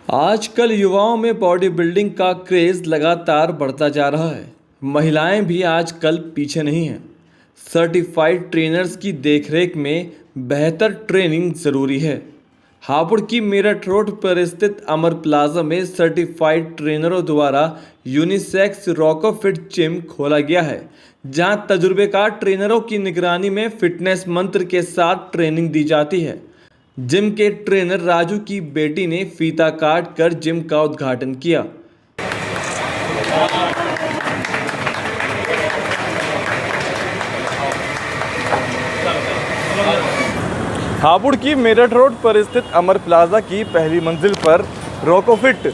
आजकल युवाओं में बॉडी बिल्डिंग का क्रेज लगातार बढ़ता जा रहा है। महिलाएं भी आजकल पीछे नहीं हैं। सर्टिफाइड ट्रेनर्स की देखरेख में बेहतर ट्रेनिंग जरूरी है। हापुड़ की मेरठ रोड पर स्थित अमर प्लाजा में सर्टिफाइड ट्रेनरों द्वारा यूनिसेक्स रॉकोफिट जिम खोला गया है, जहां तजुर्बेकार ट्रेनरों की निगरानी में फिटनेस मंत्र के साथ ट्रेनिंग दी जाती है। जिम के ट्रेनर राजू की बेटी ने फीता काट कर जिम का उद्घाटन किया। हापुड़ की मेरठ रोड पर स्थित अमर प्लाजा की पहली मंजिल पर रोकोफिट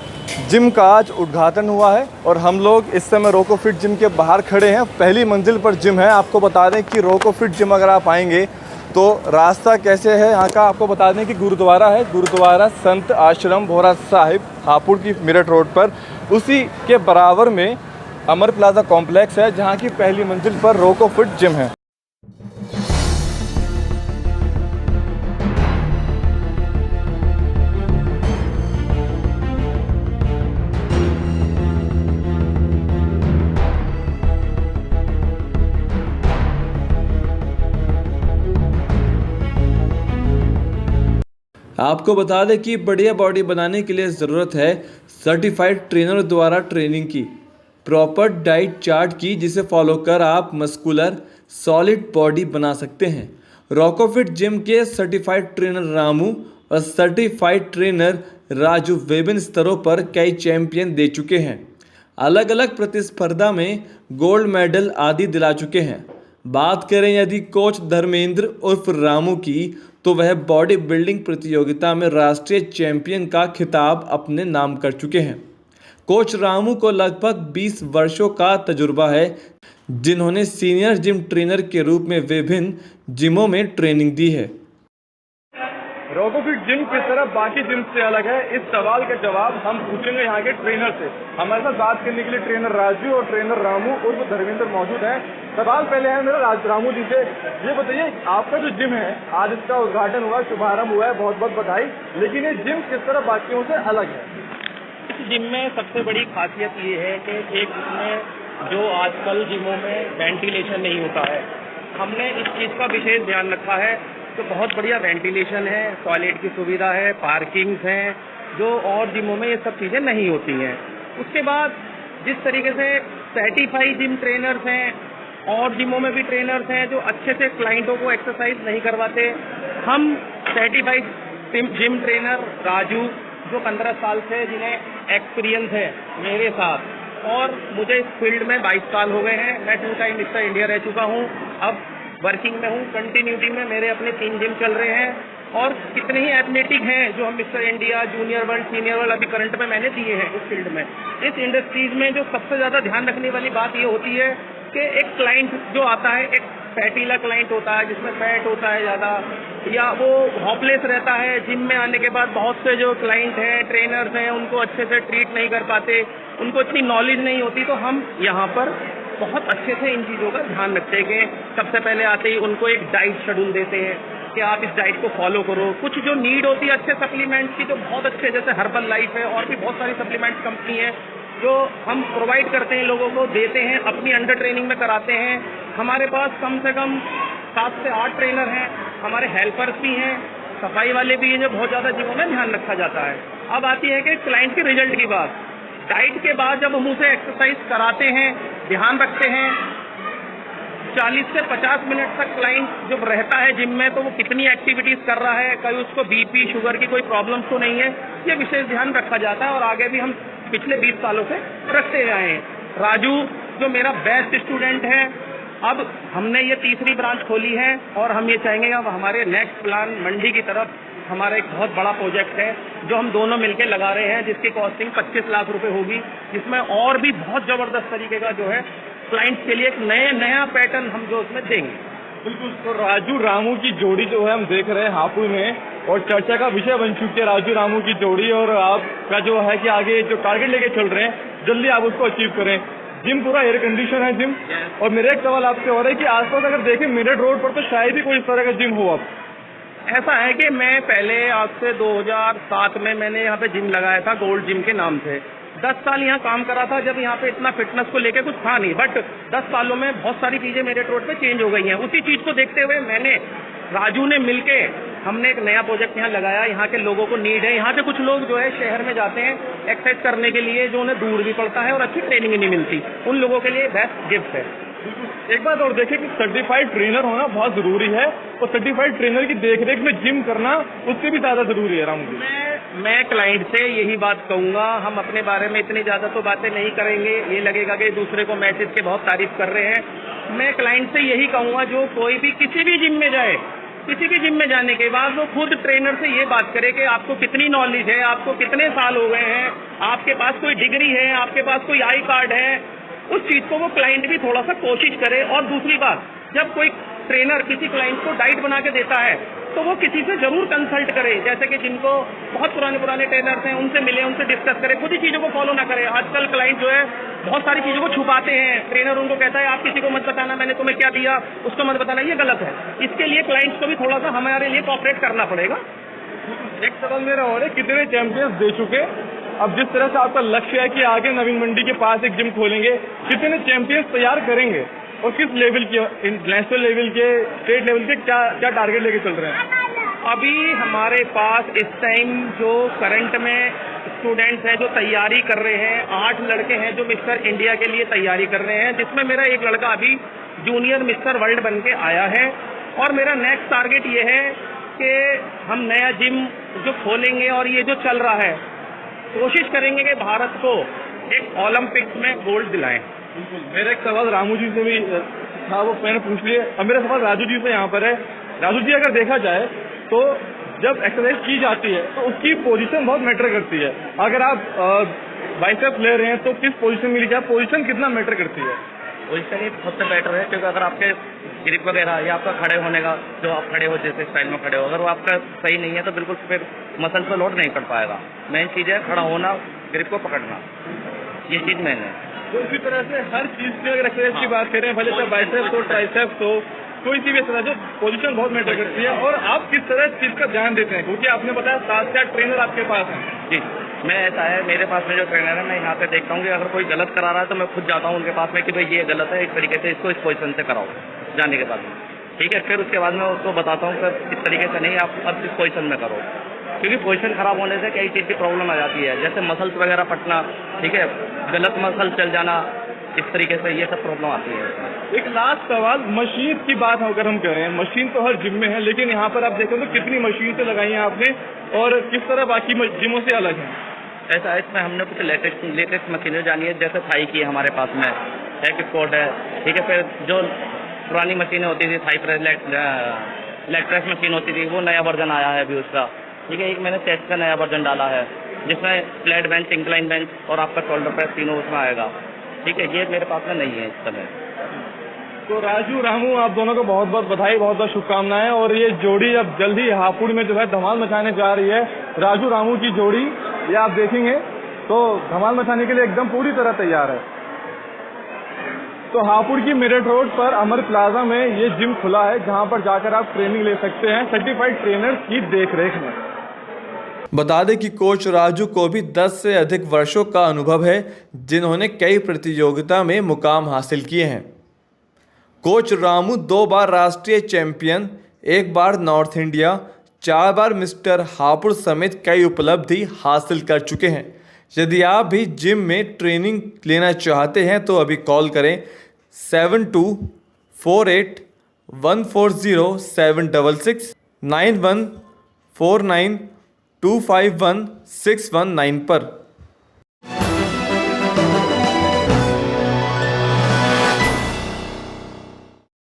जिम का आज उद्घाटन हुआ है और हम लोग इस समय रोकोफिट जिम के बाहर खड़े हैं। पहली मंजिल पर जिम है। आपको बता दें कि रोकोफिट जिम अगर आप आएंगे तो रास्ता कैसे है यहाँ का, आपको बता दें कि गुरुद्वारा है, गुरुद्वारा संत आश्रम भोरा साहिब हापुड़ की मेरठ रोड पर, उसी के बराबर में अमर प्लाजा कॉम्प्लेक्स है, जहाँ की पहली मंजिल पर रोकोफिट जिम है। आपको बता दें कि बढ़िया बॉडी बनाने के लिए ज़रूरत है सर्टिफाइड ट्रेनर द्वारा ट्रेनिंग की, प्रॉपर डाइट चार्ट की, जिसे फॉलो कर आप मस्कुलर सॉलिड बॉडी बना सकते हैं। रॉकोफिट जिम के सर्टिफाइड ट्रेनर रामू और सर्टिफाइड ट्रेनर राजू विभिन्न स्तरों पर कई चैंपियन दे चुके हैं। अलग अलग प्रतिस्पर्धा में गोल्ड मेडल आदि दिला चुके हैं। बात करें यदि कोच धर्मेंद्र उर्फ रामू की, तो वह बॉडी बिल्डिंग प्रतियोगिता में राष्ट्रीय चैंपियन का खिताब अपने नाम कर चुके हैं। कोच रामू को लगभग 20 वर्षों का तजुर्बा है, जिन्होंने सीनियर जिम ट्रेनर के रूप में विभिन्न जिमों में ट्रेनिंग दी है। रोकोफिट जिम किस तरह बाकी जिम से अलग है, इस सवाल का जवाब हम पूछेंगे यहाँ के ट्रेनर से। हमारे साथ बात करने के लिए ट्रेनर राजू और ट्रेनर रामू उर्फ धर्मेंद्र मौजूद हैं। सवाल पहले है मेरा रामू जी से, ये बताइए आपका जो जिम है आज इसका उद्घाटन हुआ, शुभारंभ हुआ है, बहुत बहुत बधाई। लेकिन ये जिम किस तरह बाकियों से अलग है? इस जिम में सबसे बड़ी खासियत ये है कि एक इसमें जो आजकल जिमों में वेंटिलेशन नहीं होता है, हमने इस चीज़ का विशेष ध्यान रखा है। तो बहुत बढ़िया वेंटिलेशन है, टॉयलेट की सुविधा है, पार्किंग्स हैं, जो और जिमों में ये सब चीज़ें नहीं होती हैं। उसके बाद जिस तरीके से सर्टिफाइड जिम ट्रेनर्स हैं और जिमों में भी ट्रेनर्स हैं जो अच्छे से क्लाइंटों को एक्सरसाइज नहीं करवाते, हम सर्टिफाइड जिम ट्रेनर राजू जो 15 साल से जिन्हें एक्सपीरियंस है मेरे साथ, और मुझे इस फील्ड में 22 साल हो गए हैं। मैं 2 टाइम मिस्टर इंडिया रह चुका हूँ, अब वर्किंग में हूँ। कंटिन्यूटी में मेरे अपने 3 जिम चल रहे हैं और कितने ही एथलेटिक हैं जो हम mister India, junior world, senior world अभी करंट में मैंने दिए हैं इस फील्ड में। इस इंडस्ट्रीज में जो सबसे ज़्यादा ध्यान रखने वाली बात ये होती है कि एक क्लाइंट जो आता है, एक फैटीला क्लाइंट होता है जिसमें फैट होता है ज़्यादा, या वो हॉपलेस रहता है। जिम में आने के बाद बहुत से जो क्लाइंट हैं, ट्रेनर्स हैं, उनको अच्छे से ट्रीट नहीं कर पाते, उनको इतनी नॉलेज नहीं होती। तो हम यहाँ पर बहुत अच्छे से इन चीज़ों का ध्यान रखते हैं कि सबसे पहले आते ही उनको एक डाइट शेड्यूल देते हैं कि आप इस डाइट को फॉलो करो। कुछ जो नीड होती है अच्छे सप्लीमेंट्स की, तो बहुत अच्छे, जैसे हर्बल लाइफ है और भी बहुत सारी सप्लीमेंट्स कंपनी है जो हम प्रोवाइड करते हैं, लोगों को देते हैं, अपनी अंडर ट्रेनिंग में कराते हैं। हमारे पास कम से कम 7 से 8 ट्रेनर हैं, हमारे हेल्पर्स भी हैं, सफाई वाले भी हैं, जो बहुत ज़्यादा जिमों में ध्यान रखा जाता है। अब आती है कि क्लाइंट के रिजल्ट की बात। डाइट के बाद जब हम उसे एक्सरसाइज कराते हैं, ध्यान रखते हैं, 40 से 50 मिनट तक क्लाइंट जब रहता है जिम में, तो वो कितनी एक्टिविटीज़ कर रहा है, कहीं उसको बीपी, शुगर की कोई प्रॉब्लम तो नहीं है, ये विशेष ध्यान रखा जाता है और आगे भी हम पिछले 20 सालों से रखते आए हैं। राजू जो मेरा बेस्ट स्टूडेंट है, अब हमने ये 3री ब्रांच खोली है और हम ये चाहेंगे अब हमारे नेक्स्ट प्लान मंडी की तरफ हमारा एक बहुत बड़ा प्रोजेक्ट है जो हम दोनों मिलकर लगा रहे हैं, जिसकी कॉस्टिंग 25 लाख रुपए होगी, जिसमें और भी बहुत ज़बरदस्त तरीके का जो है क्लाइंट्स के लिए एक नया पैटर्न हम जो उसमें देंगे। बिल्कुल। तो राजू रामू की जोड़ी जो है हम देख रहे हैं हापुड़ में, और चर्चा का विषय बन चुकी है राजू रामू की जोड़ी, और आपका जो है कि आगे जो टारगेट लेके चल रहे हैं जल्दी आप उसको अचीव करें। जिम पूरा एयर कंडीशन है जिम। और मेरा एक सवाल आपसे हो रहा है कि आसपास अगर देखें मेरठ रोड पर तो शायद ही कोई इस तरह का जिम हो। अब ऐसा है कि मैं पहले आज से 2007 में मैंने यहाँ पे जिम लगाया था, गोल्ड जिम के नाम से। 10 साल यहाँ काम करा था, जब यहाँ पे इतना फिटनेस को लेके कुछ था नहीं, बट 10 सालों में बहुत सारी चीज़ें मेरे रोड पे चेंज हो गई हैं। उसी चीज़ को देखते हुए मैंने, राजू ने मिलके हमने एक नया प्रोजेक्ट यहाँ लगाया। यहाँ के लोगों को नीड है, यहाँ के कुछ लोग जो है शहर में जाते हैं एक्सरसाइज करने के लिए, जो उन्हें दूर भी पड़ता है और अच्छी ट्रेनिंग ही नहीं मिलती, उन लोगों के लिए बेस्ट गिफ्ट है। एक बात और देखिए कि सर्टिफाइड ट्रेनर होना बहुत जरूरी है, और सर्टिफाइड ट्रेनर की देखरेख में जिम करना उससे भी ज्यादा जरूरी है। रामू जी, मैं क्लाइंट से यही बात कहूंगा, हम अपने बारे में इतनी ज्यादा तो बातें नहीं करेंगे, ये लगेगा कि दूसरे को मैसेज के बहुत तारीफ कर रहे हैं। मैं क्लाइंट से यही कहूंगा, जो कोई भी किसी भी जिम में जाए, किसी भी जिम में जाने के बाद वो खुद ट्रेनर से ये बात करे कि आपको कितनी नॉलेज है, आपको कितने साल हो गए हैं, आपके पास कोई डिग्री है, आपके पास कोई आई कार्ड है। उस चीज को वो क्लाइंट भी थोड़ा सा कोशिश करे। और दूसरी बात, जब कोई ट्रेनर किसी क्लाइंट को डाइट बना के देता है तो वो किसी से जरूर कंसल्ट करे, जैसे कि जिनको बहुत पुराने ट्रेनर्स हैं उनसे मिले, उनसे डिस्कस करे, खुद ही चीजों को फॉलो ना करे। आजकल क्लाइंट जो है बहुत सारी चीजों को छुपाते हैं, ट्रेनर उनको कहता है आप किसी को मत बताना मैंने तुम्हें क्या दिया, उसको मत बताना, ये गलत है। इसके लिए क्लाइंट्स को भी थोड़ा सा हमारे लिए कोऑपरेट करना पड़ेगा। एक सवाल मेरा और है, कितने चैंपियंस दे चुके, अब जिस तरह से आपका लक्ष्य है कि आगे नवीन मंडी के पास एक जिम खोलेंगे, कितने चैंपियंस तैयार करेंगे और किस लेवल के, नेशनल लेवल के, स्टेट लेवल के, क्या टारगेट लेके चल रहे हैं? अभी हमारे पास इस टाइम जो करंट में स्टूडेंट्स हैं जो तैयारी कर रहे हैं, 8 लड़के हैं जो मिस्टर इंडिया के लिए तैयारी कर रहे हैं, जिसमें मेरा एक लड़का अभी जूनियर मिस्टर वर्ल्ड बन के आया है। और मेरा नेक्स्ट टारगेट ये है कि हम नया जिम जो खोलेंगे और ये जो चल रहा है, कोशिश करेंगे कि भारत को एक ओलंपिक्स में गोल्ड दिलाएं। मेरा एक सवाल रामू जी से भी था, वो मैंने पूछ लिया। अब मेरा सवाल राजू जी से यहाँ पर है। राजू जी, अगर देखा जाए तो जब एक्सरसाइज की जाती है तो उसकी पोजीशन बहुत मैटर करती है। अगर आप बाइसेप्स ले रहे हैं तो किस पोजीशन में लीजिए, पोजीशन कितना मैटर करती है? पोजीशन ही सबसे बेटर है, क्योंकि अगर आपके ग्रिप वगैरह या आपका खड़े होने का, जो आप खड़े हो जैसे स्टाइल में खड़े हो, अगर वो आपका सही नहीं है तो बिल्कुल फिर मसल पर लोड नहीं कर पाएगा। मेन चीज़ है खड़ा होना, ग्रिप को पकड़ना, ये चीज़ मेन है। तो इसी तरह से हर चीज़ की अगर एक्सरसाइज की बात करें, भले चाहे बाइसेप्स हो, ट्राइसेप्स हो, कोई सी भी एक्सरसाइज हो, पोजीशन बहुत मैटर करती है। और आप किस तरह चीज़ का ध्यान देते हैं, क्योंकि आपने बताया 7 से 8 ट्रेनर आपके पास हैं? जी, मैं ऐसा है, मेरे पास में जो ट्रेनर है, मैं यहाँ पे देखता हूँ कि अगर कोई गलत करा रहा है तो मैं खुद जाता हूँ उनके पास में कि भाई ये गलत है, इस तरीके से इसको इस पोजीशन से कराओ, जाने के बाद में, ठीक है। फिर उसके बाद मैं उसको बताता हूँ सर इस तरीके से नहीं, आप अब इस पोजीशन में करो, क्योंकि पोजीशन खराब होने से कई चीज़ की प्रॉब्लम आ जाती है, जैसे मसल्स वगैरह फटना, ठीक है, गलत मसल चल जाना, इस तरीके से ये सब प्रॉब्लम आती है। एक लास्ट सवाल, मशीन की बात अगर हम करें, मशीन तो हर जिम में है, लेकिन यहाँ पर आप देखें तो कितनी मशीन से लगाई हैं आपने और किस तरह बाकी जिमों से अलग है? ऐसा है, इसमें हमने कुछ लेटेस्ट मशीनें जानी है, जैसे थाई की हमारे पास में एक स्पोर्ट है, ठीक है। फिर जो पुरानी मशीनें होती थी, thigh press leg press machine होती थी, वो नया वर्जन आया है अभी उसका, ठीक है। एक मैंने चेस्ट का नया वर्जन डाला है, जिसमें फ्लैट बेंच, इंक्लाइन बेंच और आपका शोल्डर प्रेस तीनों उसमें आएगा, ठीक है। ये मेरे पास में नहीं है इस समय। तो राजू, रामू, आप दोनों को बहुत बहुत बधाई, बहुत बहुत शुभकामनाएं। और ये जोड़ी अब जल्द ही हापुड़ में जो है धमाल मचाने जा रही है। राजू रामू की जोड़ी ये आप देखेंगे तो धमाल मचाने के लिए एकदम पूरी तरह तैयार है। तो हापुड़ की मेरठ रोड पर अमर प्लाजा में ये जिम खुला है, जहां पर जाकर आप ट्रेनिंग ले सकते हैं सर्टिफाइड ट्रेनर्स की देखरेख में। बता दें कि कोच राजू को भी 10 से अधिक वर्षों का अनुभव है, जिन्होंने कई प्रतियोगिता में मुकाम हासिल किए हैं। कोच रामू 2 बार राष्ट्रीय चैंपियन, 1 बार नॉर्थ इंडिया, 4 बार मिस्टर हापुड़ समेत कई उपलब्धि हासिल कर चुके हैं। यदि आप भी जिम में ट्रेनिंग लेना चाहते हैं तो अभी कॉल करें 7248140766 9149251619 पर।